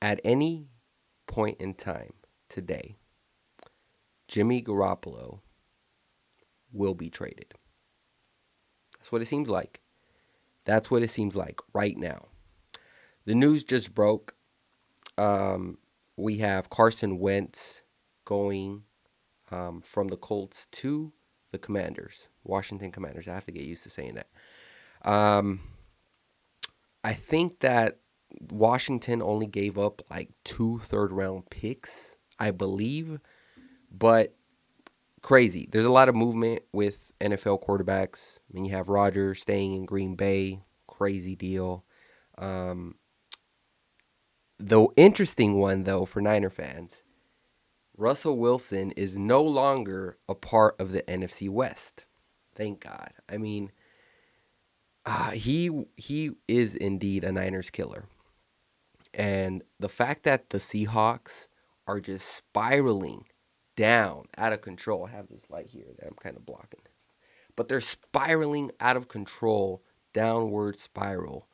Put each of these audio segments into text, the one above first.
At any point in time today, Jimmy Garoppolo will be traded. That's what it seems like. That's what it seems like right now. The news just broke. Um, we have Carson Wentz going from the Colts to the Commanders, Washington Commanders. I have to get used to saying that. Um, I think that Washington only gave up like two third round picks, I believe, but crazy. There's a lot of movement with NFL quarterbacks. I mean, you have Rodgers staying in Green Bay, crazy deal. Um, the interesting one, though, for Niner fans, Russell Wilson is no longer a part of the NFC West. Thank God. I mean, he is indeed a Niners killer. And the fact that the Seahawks are just spiraling down out of control. I have this light here that I'm kind of blocking. But they're spiraling out of control, downward spiral.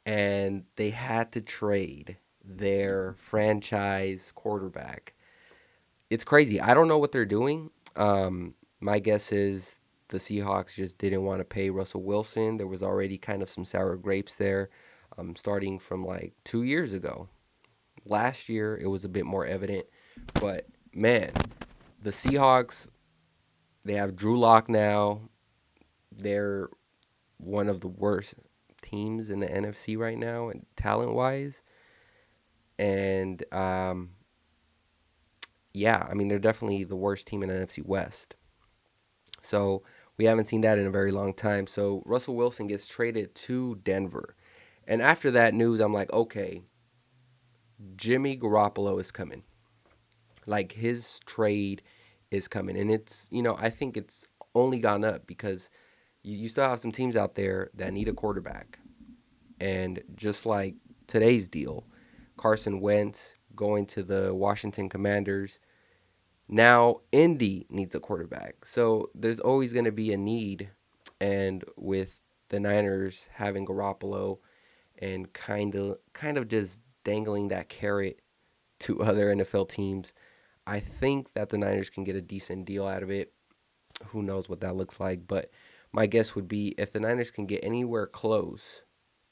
And they had to trade their franchise quarterback. It's crazy. I don't know what they're doing. My guess is the Seahawks just didn't want to pay Russell Wilson. There was already kind of some sour grapes there, starting from like 2 years ago. Last year, it was a bit more evident. But man, the Seahawks, they have Drew Lock now. They're one of the worst teams in the NFC right now, and talent wise. And yeah, I mean, they're definitely the worst team in the NFC West. So we haven't seen that in a very long time. So Russell Wilson gets traded to Denver. And after that news, I'm like, okay, Jimmy Garoppolo is coming. Like his trade is coming. And it's, I think it's only gone up because you still have some teams out there that need a quarterback. And just like today's deal, Carson Wentz going to the Washington Commanders. Now Indy needs a quarterback. So there's always going to be a need. And with the Niners having Garoppolo and kind of just dangling that carrot to other NFL teams, I think that the Niners can get a decent deal out of it. Who knows what that looks like, but my guess would be if the Niners can get anywhere close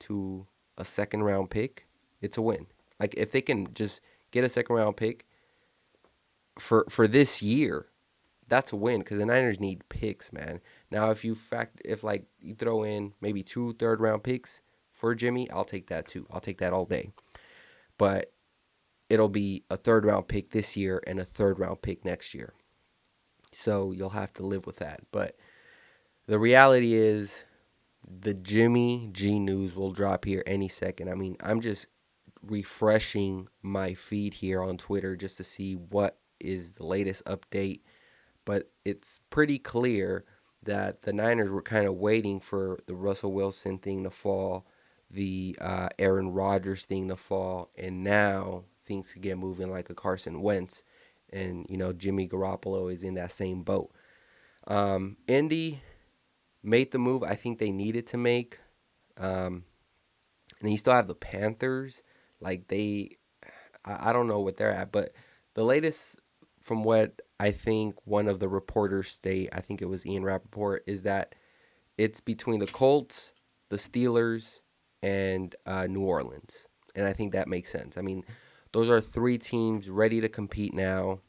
to a second round pick, it's a win. Like if they can just get a second round pick for this year, that's a win because the Niners need picks, man. Now if like you throw in maybe two third round picks for Jimmy, I'll take that too. I'll take that all day. But it'll be a third round pick this year and a third round pick next year. So you'll have to live with that. But the reality is the Jimmy G news will drop here any second. I mean, I'm just refreshing my feed here on Twitter just to see what is the latest update. But it's pretty clear that the Niners were kind of waiting for the Russell Wilson thing to fall, the Aaron Rodgers thing to fall, and now things could get moving like a Carson Wentz. And, Jimmy Garoppolo is in that same boat. Indy made the move I think they needed to make. And you still have the Panthers. Like I don't know what they're at, but the latest from what I think one of the reporters state, I think it was Ian Rappaport, is that it's between the Colts, the Steelers, and New Orleans. And I think that makes sense. I mean, those are three teams ready to compete now,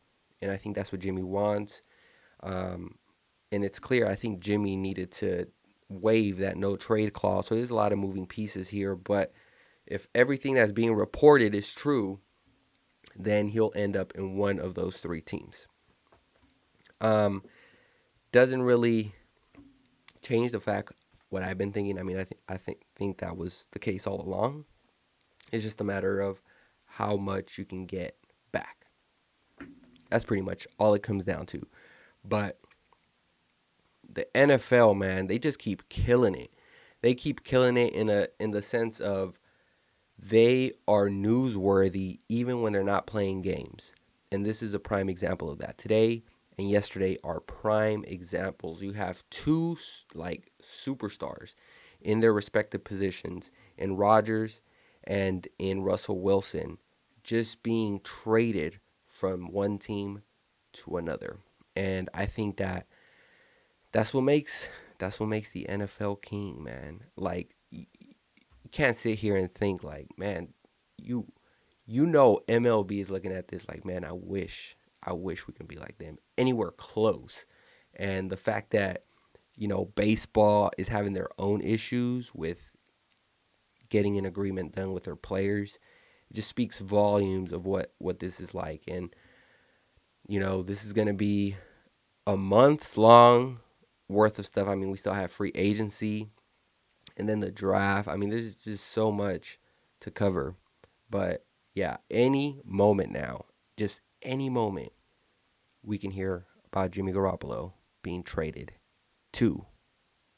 and I think that's what Jimmy wants. And it's clear, I think Jimmy needed to waive that no trade clause. So there's a lot of moving pieces here, but if everything that's being reported is true, then he'll end up in one of those three teams. Doesn't really change the fact what I've been thinking. I mean, I think that was the case all along. It's just a matter of how much you can get back. That's pretty much all it comes down to. But the NFL, man, they just keep killing it. They keep killing it in the sense of they are newsworthy even when they're not playing games. And this is a prime example of that. Today and yesterday are prime examples. You have two like superstars in their respective positions in Rodgers and in Russell Wilson just being traded from one team to another. And I think that that's what makes that's what makes the NFL king, man. Like you can't sit here and think like, man, you MLB is looking at this like, man, I wish we can be like them anywhere close. And the fact that baseball is having their own issues with getting an agreement done with their players, it just speaks volumes of what this is like. And this is going to be a month long worth of stuff. I mean, we still have free agency and then the draft. I mean, there's just so much to cover. But yeah, any moment now, just any moment, we can hear about Jimmy Garoppolo being traded to